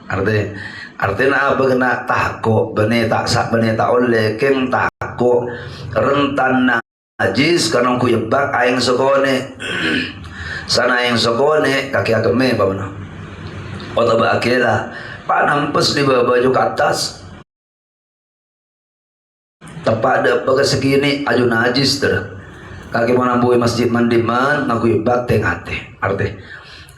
Artinya apa kena takut bene tak sak bene tak oleh kem takut rentan najis karena ku yebak aing sokone sana aing sokone kaki agame apa mana atau bakela panampes di baju ke atas tepat ada bagai segini aju najis ter kaki menambui masjid mandiman ngaku yebak tengate arti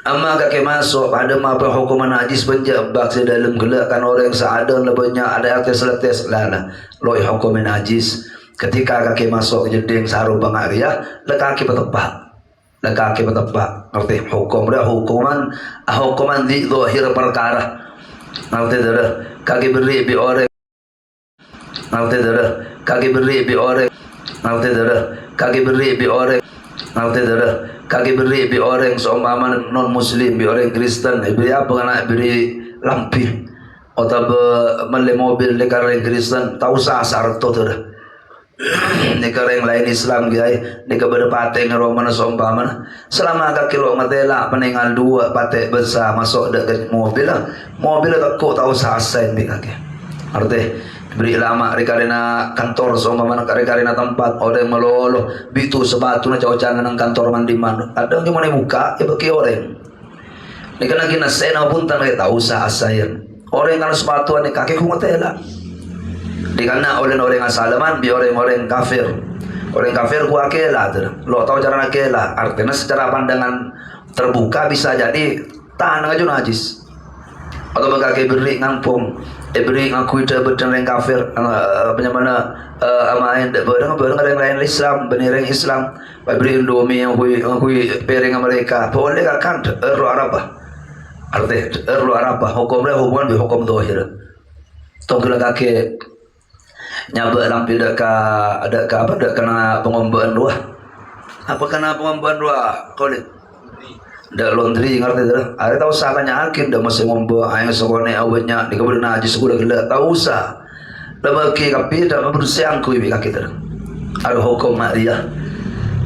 amma kaki masuk pada apa hukuman najis benjebak di dalam gelakkan orang yang seadan lebihnya ada arti seletes lana loi hukuman najis ketika kaki masuk jeding saru bangaria le kaki betepak ngerti hukum dah hukuman di zahir perkara ngerti dah kaki beri bi orang ngerti dah kaki beri bi orang ngerti dah kaki beri bi orang ngerti dah kaki beri bi orang seumpama non muslim bi orang Kristen beri apa kena beri lampi atau mele mobil le kareng Kristen tahu sasar tu dah ni kareng lain Islam gay ni kepada pateng romana seumpama selama kaki lo matela peninggal dua patek besar masuk dekat mobil takut tahu sasar bi kaki arti beri lama karena kantor seumpama karena tempat orang melolo bitu sebatu na jauh-jauh nang kantor mandiman ada cuma ni buka ya bagi orang ni kena kena sena pun tak tahu sasar orang kalau sepatu ni kaki ku matela dikana oleh orang asalaman bi orang kafir ku akela lo tahu cara akela artinya secara pandangan terbuka bisa jadi tanah aja najis atau bagi beri ngampung beri ngaku itu berdenang kafir bagaimana amain berdengar orang lain Islam benerang Islam beri Indomie yang hui piring mereka boleh kan erlo arabah arti erlo arabah hukumnya hubungan bi hukum dohir tongkol kaki nyabak lampi ada apa dak kena pengombaan dua apa kena pengombaan dua kolit dak laundry ngerti dah ada tahu salahnya hakim dak masih ngombe aing sokone awetnya di kebun najis sudah gelak tahu usah dak bagi kapi dak bersih angku ibi kaki dah ada hukum maria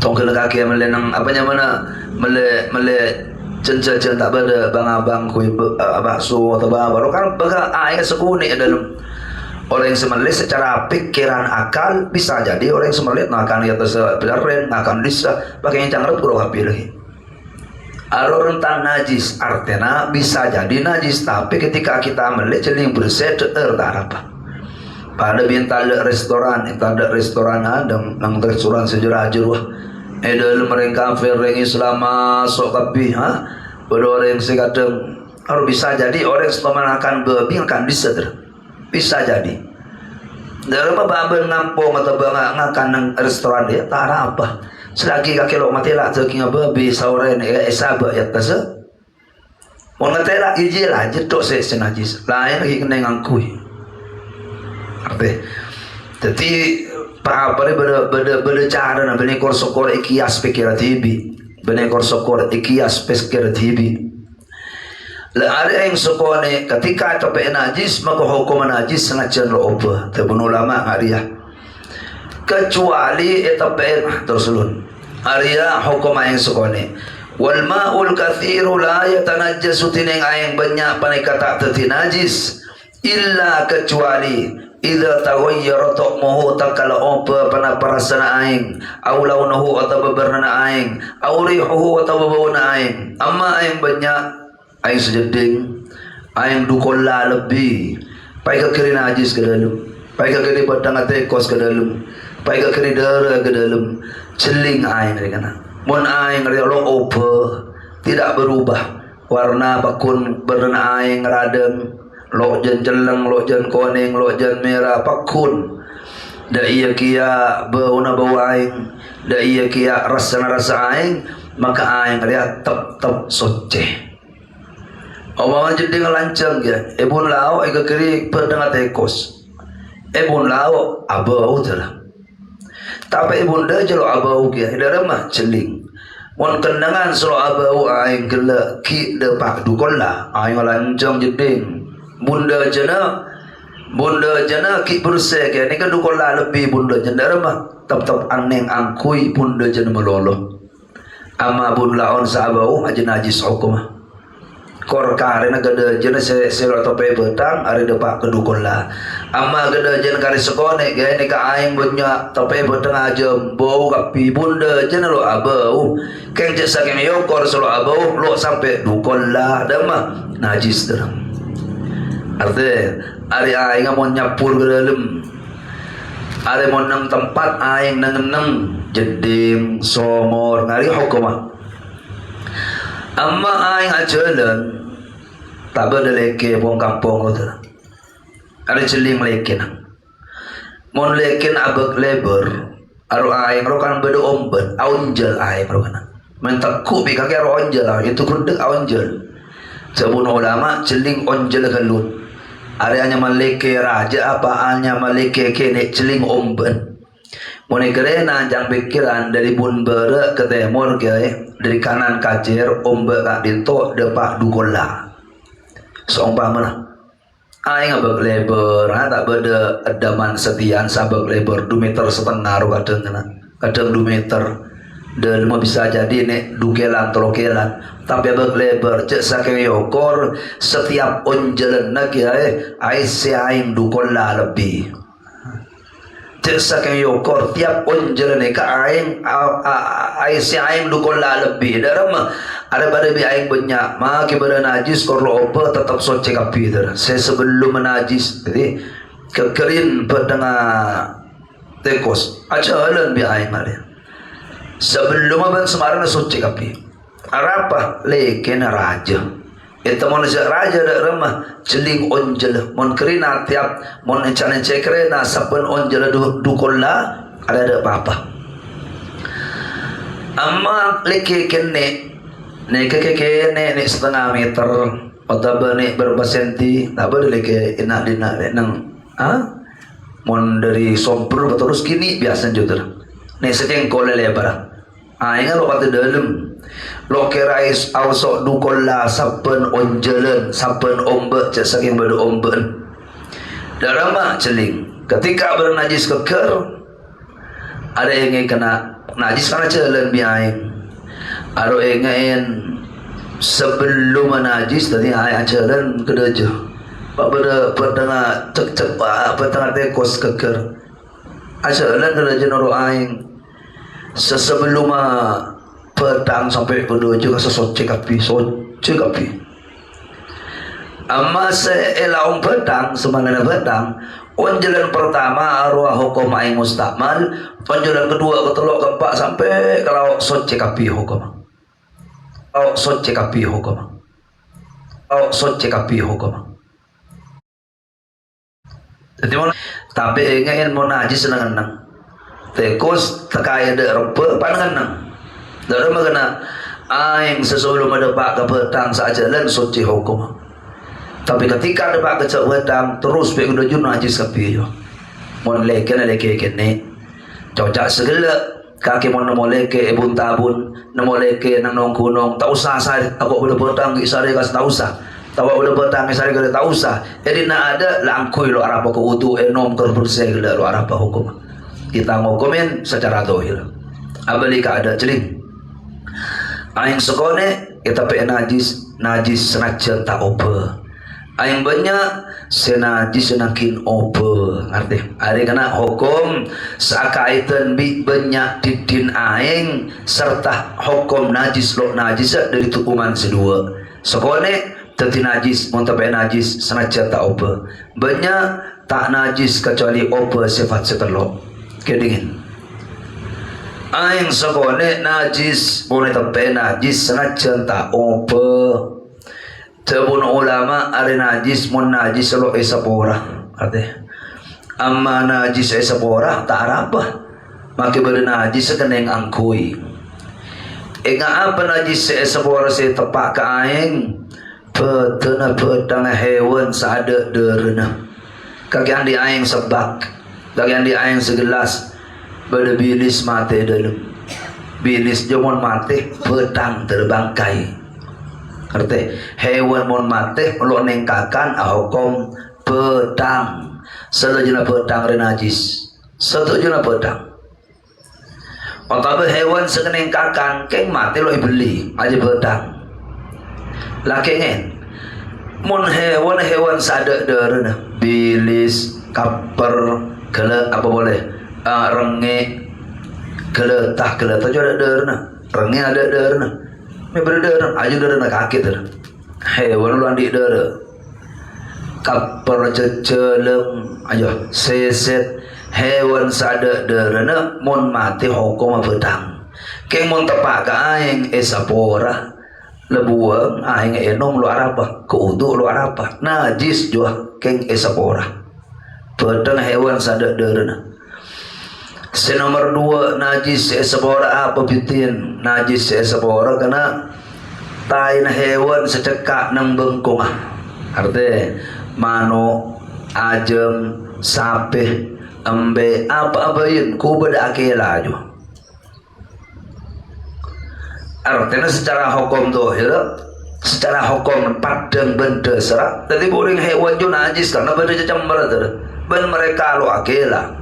tongkel kaki melenang apanya mana mele cen-cen tak ada bang-abang ku bakso atau baru kan baga aing sekuni dalam orang yang semelit secara pikiran akal bisa jadi orang yang semelit akan atas pesaren akan bisa pakai yang cangkrut kurang api lagi. Aro rentan najis artinya bisa jadi najis tapi ketika kita melit celing bersih ter apa. Pada bintang restoran ada nang restoran sejarah jeruah. Dalam mereka kafir yang Islam masuk kapi pada orang yang sekadang harus bisa jadi orang yang akan berbing akan bisa jadi dalam babel ngampung atau ngakan restoran dia tak ada apa selagi kaki lo mati lah terkini babi sauren esaba ya tase mau ngerti lah iji lah jedok senajis lain lagi kena ngangkui apa jadi apa ni benda cara nak benda korsokor ikias pikir tibi benda korsokor ikias pikir tibi ada yang sokone ketika capek najis maka hukum najis sangat cenderung apa terbun ulama ngaria kecuali etapen tersulun aria hukum yang sokone wal ma'ul kathiru la yatanajjasu tineng ayang banyak panika tak terti najis illa kecuali idza taghayyara ta'muhu takala apa pana parasana aing aw launuhu atau beberna aing aw rihuhu atau bauna aing amma aing banyak aing sejeding aing dukola lebih pai ke kiri najis ke dalam pai ke kiri badang atekos ke dalam pai ke kiri darah ke dalam celing aing kana mun aing lo opo tidak berubah warna pakun berna aing radeng lo jen celeng lo jen kuning lo jen merah pakun da iya kia bauna bau aing da iya kia rasa aing maka aing dia tep soce Omong jadi ngelancang ya, ebun lau ega kiri perdengar tekos, ebun lau abau telah. Tapi ebun dah jelo abau kia, ida remah celing. Wan kendangan selo abau aing gela ki depak dukola, aing ngelancang jeding. Bunda jana ki bersih kia, ni kan dukola lebih bunda jana remah. Tap aneng angkui bunda jana melolo. Ama bun laon saabau aja najis hukumah. kor kare na gada jena se tope betang ari depak kedukun lah. Amma gada jen kari sekone gaya ni ka aing bunya tope betang aja bau kapi bunda jena lo abau. Keng cek saking yokor selo abau lo sampai dukun lah dama najis dah. Artinya ari aing mau nyapur ke dalam. Ari mau nang tempat aing nang jedim somor ngari hukumah. Amma aing ajalan tak ada leke pong kampung tu. Ada celing leke na. Mon leke na abek lebar. Aru aing ro kan bedo ombet aunjel aing ro kana. Mentak kubi kaki ro onjel itu kudek aunjel. Sebelum ulama celing onjel kalut. Ada hanya maleke raja apa hanya maleke kene celing ombet. Mone kerena jang pikiran dari bun bere ke timur ke dari kanan kacer ombe kak dinto depak dukola. Seumpama aing abek lebar, tak beda edaman setian sabek lebar 2,5 meter ro kadang kena. Kadang 2 meter. Dan mau bisa jadi nek dukelan trokelan tapi abek lebar cek saking yokor setiap onjelan nak ya ai se aing dukola lebih. Cek saking yokor tiap onjelan ka aing ai se aing dukola lebih darama ada pada bi aing banyak maki pada najis korlo apa tetap soce kapi dar saya sebelum najis jadi kekerin pedanga tekos ajalan bi aing mari sebelum abang semarang soce kapi arapa leken raja itu manusia raja dak remah celing onjel mon kerina tiap mon encana cekrena saben onjel dukola ada apa-apa amma leke kene nek kene nek setengah meter atau nek berapa senti tak boleh ke enak dina nang mon dari sompur terus kini biasa juter nek setengkol lebar ingat lo kata dalam lo kerais awsok dukola saben onjelen saben ombe cek saking badu ombe darama celing ketika bernajis keker ada yang kena najis karena jalan biaing aro engain sebelum najis tadi ay ajaran kedejo pak pada pertengah cek pertengah tekos keker ajaran kedejo noro aing sesebelum petang sampai pedojo ka soce kapi amma se elaung petang semanana petang onjelan pertama arwah hukum aing mustakmal onjelan kedua ketelok keempat sampai kalau soce kapi hukum jadi mana tapi ingin mau najis nang tekos terkaya de rempe pandangan nang dak magana aing sebelum ada pak ke petang sajalan soce hukum tapi ketika ada pak ke petang terus pe udah jun najis kapi yo mon leke kene cocak segala kaki mon namo leke ebun tabun namo leke nang nong kunong tak usah saya aku udah petang ki sare kas tak usah tawa udah petang sare ka tak usah jadi nak ada langkui lo arapa ko utu enom terbersih gela lo arapa hukum kita ngokomen secara zahir abali ka ada celing aing sekone kita pe najis senajan tak ope aing banyak senajis senakin ope ngerti ari kana hukum sakaitan bi banyak didin aing serta hukum najis lo najis dari tukuman sedua sekone teti najis montape najis senajan tak ope banyak tak najis kecuali ope sifat setelok kedingin aing sekone najis boleh tempe najis senajan tak ope Tebun ulama ari najis mun najis lo esapora artinya amma najis esapora tak apa maki beri najis sekeneng angkui ega apa najis esapora se tepak ke aing petena petang hewan sada derena kaki andi aing sebak kaki andi aing segelas bade bilis mate dalam bilis jomon mate petang terbangkai arti hewan mon mate lo nengkakan hukum pedang setuju pedang renajis setuju pedang atau hewan sekenengkakan keng mate lo beli aja pedang lah kengen mun hewan sada derna bilis kaper gele apa boleh renge geletah juga ada derna renge ada derna me berderna aju derna kaki derna hewan lu andi derna kaper cecelem ayo seset hewan sada derna mun mati hukum pedang keng mun tepak ka aing esapora lebuang aing enom lu arapa keudu lu arapa najis jua keng esapora pedang hewan sada derna. Nomor 2 najis esapora apa bitin najis esapora kena tain hewan secekak nang bengkong arti mano ajem sape embe apa yun ku beda akela aja artinya secara hukum tuh ya secara hukum padang benda serak tadi boring hewan jo najis karena benda cecambar tuh ben mereka lo akela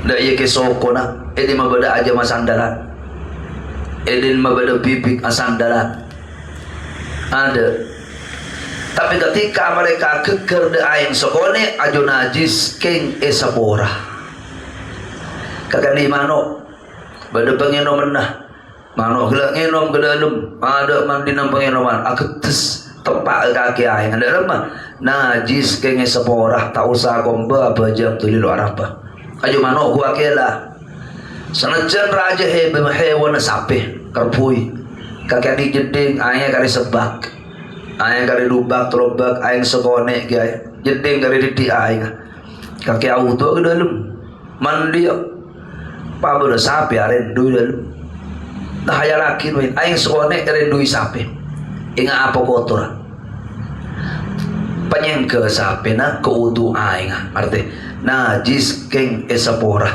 ndak iya ke soko na edin mabada aja masandalan edin mabada bibik asandalan ada tapi ketika mereka keker de aing sokone ajo najis keng esapora kakak di mano bada pengenom menah mano gelak ngenom ke dalam ada mandi nang pengenoman aketes tepak kaki aing ada remah najis keng esapora tak usah komba apa jam tuli lo arapa ajo mano gua kela sanajan raja hewan sape karpui kakek di jeding aing kari sebak aing kari lubak terobak aing sekone gay jeding kari didi aing kakek auto ke dalam mandi pa bener sape aren dui dalam dah haya laki nuin aing sekone kari dui sape inga apa kotor penyengke sape na keudu aing arti najis keng esapora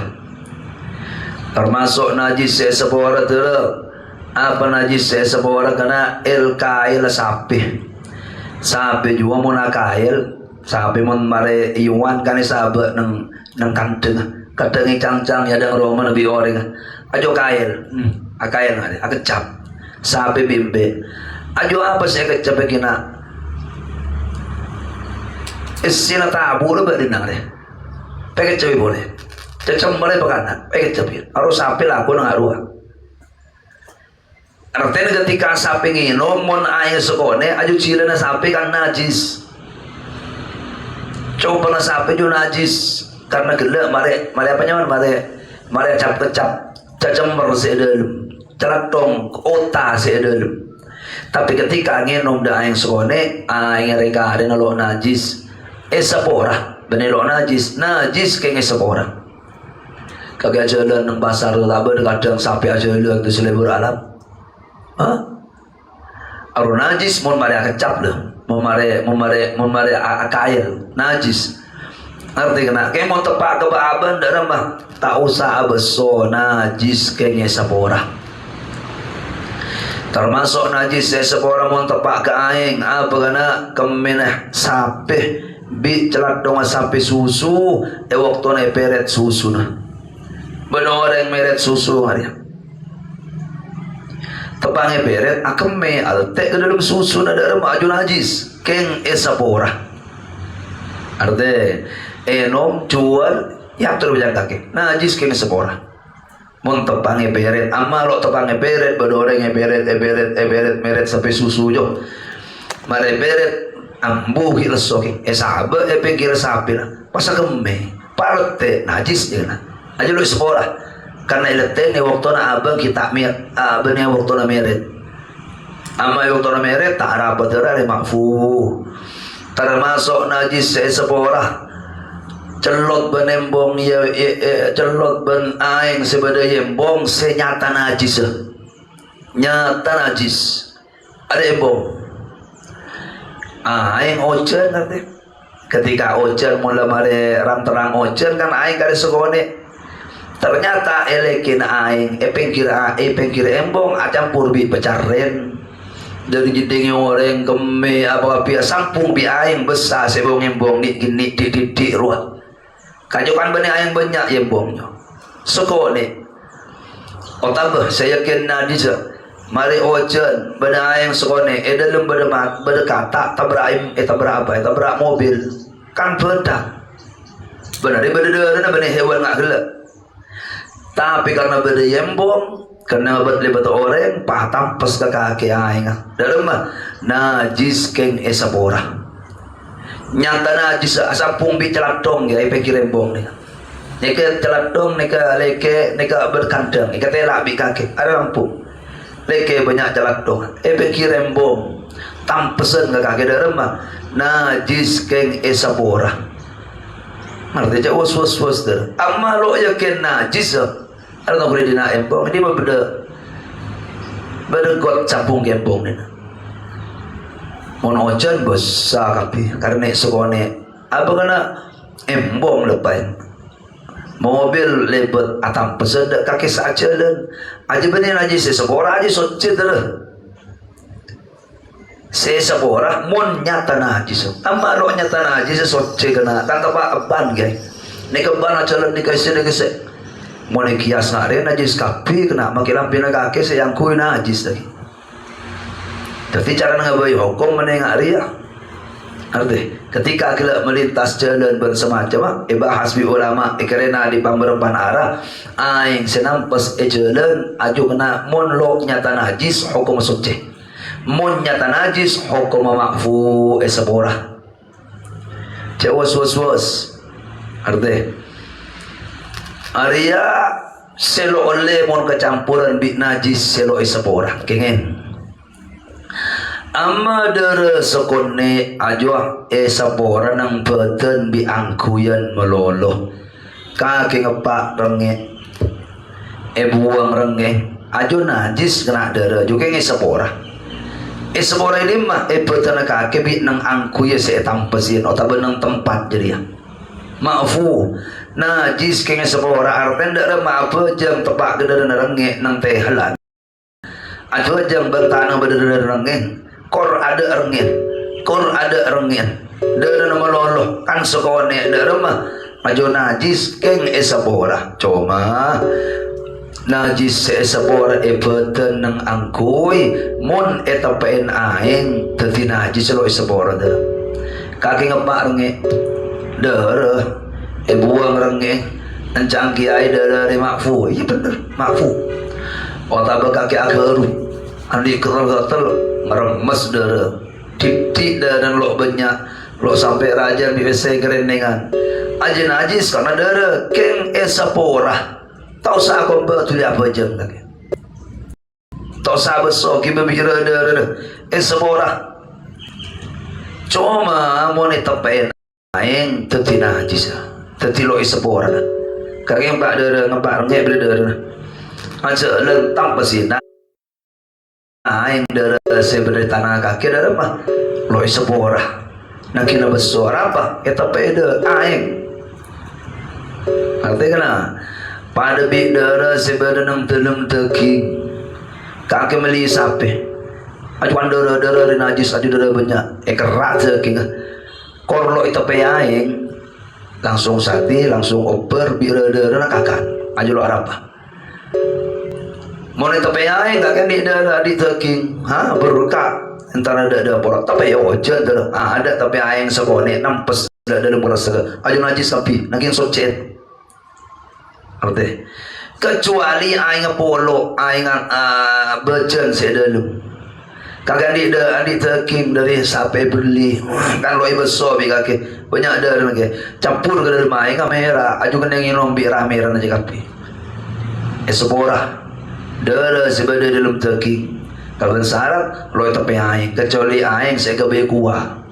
termasuk najis esapora terus apa najis esapora kena el kail sape juga mau nakail sape mau mare iwan kan sabe nang kanteng kadang cangcang ya ada Roma lebih orang ajo kail akail ngade akecap sape bimbe ajo apa saya kecap kena istilah tabu lo berdinang deh pakai cepi boleh cecem boleh pekanan pakai cepi harus sapi lah aku nang arwah artinya ketika sapi nginom mon air sekone aju cilana sapi kan najis coba na sapi juga najis karena gelap mare apa nyaman mare cap kecap cecem bersih dalam celatong otak sih dalam tapi ketika nginom dah air sekone air reka ada nalo najis esapora benelo najis keng esapora kagak jalan nang pasar labar kadang sapi aja lu tu selebur alam aru najis mon mare kecap le mon mare akail najis arti kena keng mon tepak ke aban dak mah tak usah abeso najis keng esapora termasuk najis esapora mon tepak ke aing apa kena kemenah sapi bi celak dong sampai susu waktu na peret susu na benar yang meret susu hari tepangnya peret akeme alte ke dalam susu na dalam aju najis keng esapora arte enom jual ya terus berjalan kaki najis keng esapora mon tepangnya peret ama lo tepangnya peret benar yang peret meret sampai susu jo mare peret ambu ki lesoki sabe pikir sapi na pasa kemme parte najis na aja lu sekolah karena ilete ni waktu na abang kita mir abang ni waktu na meret ama waktu na meret tak rapat terare makfu termasuk najis sekolah celot benembong ya celot ben aing sebada yembong senyata najis nyata najis ada embong aing ocen nanti ketika ocen mula mare ram terang ocen kan aing kare sekone ternyata elekin aing pengkir embong campur bi pecaren dari jeding orang keme apa pia sampung bi aing besar sebong embong ni gini di ruat kajukan bani aing banyak embongnya sekone otak saya yakin najis mari ojen benda yang sekone dalam benda kata tabrak tabrak mobil kan bedak benar benda hewan ngak gelap tapi karena benda yembong kena lebat orang patam pas ke kaki aing dalam najis keng esabora nyata najis sampung bi celatong ya pikir rembong ni nika celatong nika leke nika berkandang nika telak bi kaki ada lampu leke banyak celatong pikir rembong tampesen ke kaki dalam najis keng esabora arti je was der amma lo yakin najis ada tak boleh dina embong ini beda got campung gembong ni mon ojan besar kapi karena sekone apa kena embong lepai mobil lebet atam pesen kaki saja dan aja benih aja sesebora aja soce terus sesebora mon nyata najis amma lo nyata najis soce kena kan apa ban guys ni keban aja ni kasih mau kias nak najis kapi kena makin lampin kaki sayang kui najis lagi. Tapi cara ngabai hukum menengah ria. Arti ketika kita melintas jalan bersemacam bahas bi ulama kerana di pemberpan arah aing senampas jalan aju kena mon lo nyata najis hukum suci. Mon nyata najis hukum makfu esabora. Was. Arti Arya selo oleh mon kecampuran bi najis selo esabora kengen amma dere sekone ajo esabora nang peten bi angkuyan melolo kaki ngepak renge buang renge ajo najis kena dere juga esabora ini mah peten kaki bi nang angkuya se tampasin otak benang tempat jadi ya maafu najis kena sebora arten dak remah apa jam tepak gedar renge nang teh halan ajo jam bertanah bedar renge kor ada rengin dada nama loloh kan sekone dak remah ajo najis keng esabora cuma najis esabora beten nang angkui mon eta pen aing teti najis lo esabora dah kaki ngepak renge dara buang renge encang kiai dari makfu iya bener makfu otak berkaki akharu andi keragatel meremes dara titik dan lo banyak lo sampai raja biasa kerenengan aja najis karena dara keng esapora tau sa aku betul apa jam lagi tau sa besok kita pikir dara esapora cuma mau netapen aing teti najis teti lo esapora kaki mbak dara ngebak ngek bila dara aja lentang pesina aing dara sebenarnya tanah kaki dara mah lo esapora nak kena bersuara apa eta pede aing artinya kena pada bik dara sebenarnya nang telem teki kaki meli sape ajuan dara najis adi dara banyak kerat teki korlo itu aing langsung sati langsung oper biar kakan aja lo apa mau itu aing kakan di teking berkat antara ada porak tapi ya wajah ada tapi aing sekone nampes dalam berasa aja najis tapi naging socet arti kecuali aing polo aing bejen sedalu kagak di teking dari sampai beli kan lo besar bi kaki banyak dari lagi campur ke dalam air kamera aju kena nginom bi rame-rame aja kapi esepora dara sebagai dalam teking kalau syarat lo tapi aing kecuali aing saya kebe kuah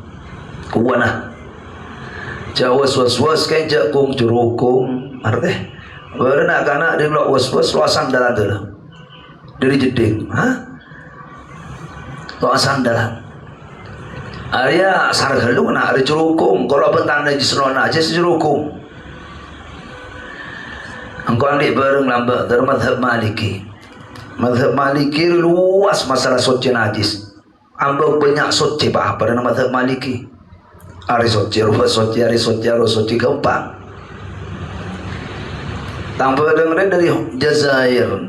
nah jauh was kan jakung curukung arti baru nak kana dia lo was luasan dalam dari jeding lo sandalan Arya sargalu kena ada curukung kalau bentang najis non aja curukung engkau ambil bareng lambat dari madhab maliki luas masalah suci najis ambil banyak suci apa dalam madhab maliki hari suci rupa suci hari suci gampang tanpa dengerin dari Jazair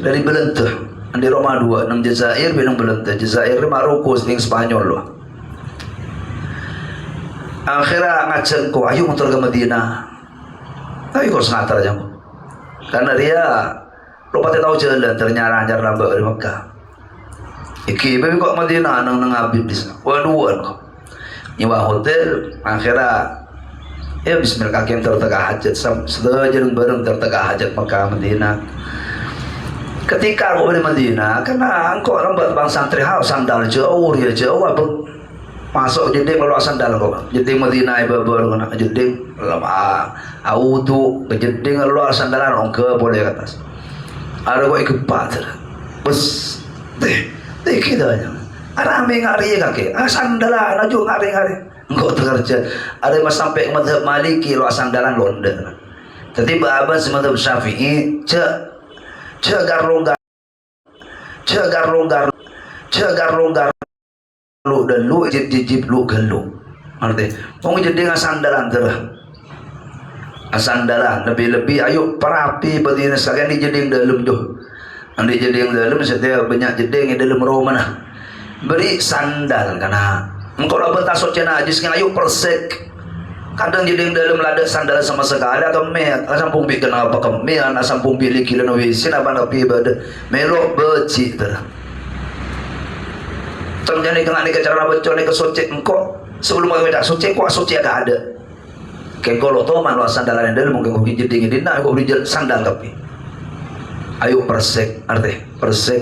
dari Belentuh Andi Roma 2 nang Jazair binang belenta Jazair Maroko sing Spanyol loh. Akhirnya ngajak ko ayo motor ke Madinah. Tapi kok sengatar aja. Karena dia lupa tahu jalan ternyara-nyara nambah dari Mekah. Iki babi kok Madinah nang abid di sana. Waduan kok. Nyewa hotel akhirnya ya bismillah kaki yang tertegak hajat sedajareng bareng tertegak hajat Mekah Madinah. Ketika aku di Madinah, karena engkau orang bang santri sandal jauh dia jauh apa masuk jeding lalu sandal kok jeding Madinah baru kena jeding lama auto jeding lalu sandalan orang ke boleh ke atas ada kok ikut pater bus deh kita aja ada ambil ngari kaki sandalan aja ngari engkau terkerja ada mas sampai ke madhab Maliki lalu sandalan London tapi bahaban semata Syafi'i cegar longgar lu dan lu jip lu gelu arti mau jadi dengan sandalan terah sandalan lebih ayo perapi bedina sekalian dijading dalam doh andi jading dalam setiap banyak jeding dalam rumah nah beri sandal karena engkau lah bentar soce najis ayo persek kadang jeding dalam lada sandal sama sekali atau sampung bi kenapa kemian sampung pilih kilo wisin apa napi ibadah melok beci terah terjadi kena ni cara baca ni kesuci engkau sebelum mereka suci kau suci agak ada kayak kalau tu malu sandalan dalam mungkin kau jadi dingin nak kau beri sandal tapi ayo persek arti persek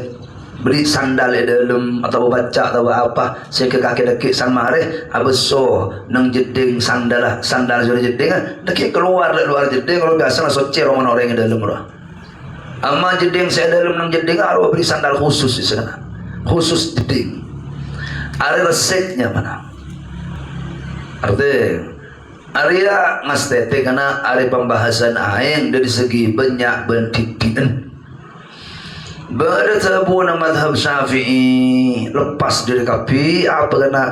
beri sandal dalam atau baca atau apa saya ke kaki dekik san mare abeso nang jeding sandal sudah jeding dekik keluar jeding kalau biasa lah suci orang orang yang dalam lah amma jeding saya dalam nang jeding harus beri sandal khusus di sana khusus jeding ada resepnya mana? Artinya, area ngastete karena ada pembahasan aing dari segi banyak bentikian. Bertabu nama madhab Syafi'i lepas dari kapi apa kena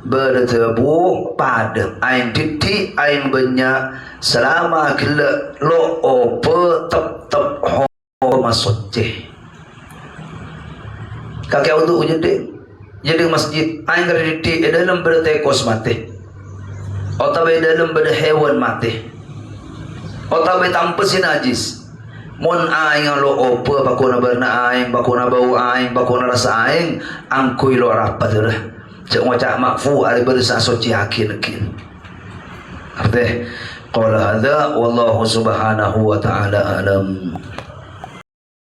bertabu pada aing titik aing banyak selama kila lo opo tep ho masuk ceh. Kakek untuk jadi masjid aing krediti dalam bertekos mati atau dalam berhewan mati atau tanpa si najis mun aing lo opo bakuna berna aing bakuna bau aing bakuna rasa aing angkui lo rapat dah cak macam makfu ari bersa suci yakin arti qala hadza wallahu subhanahu wa ta'ala alam.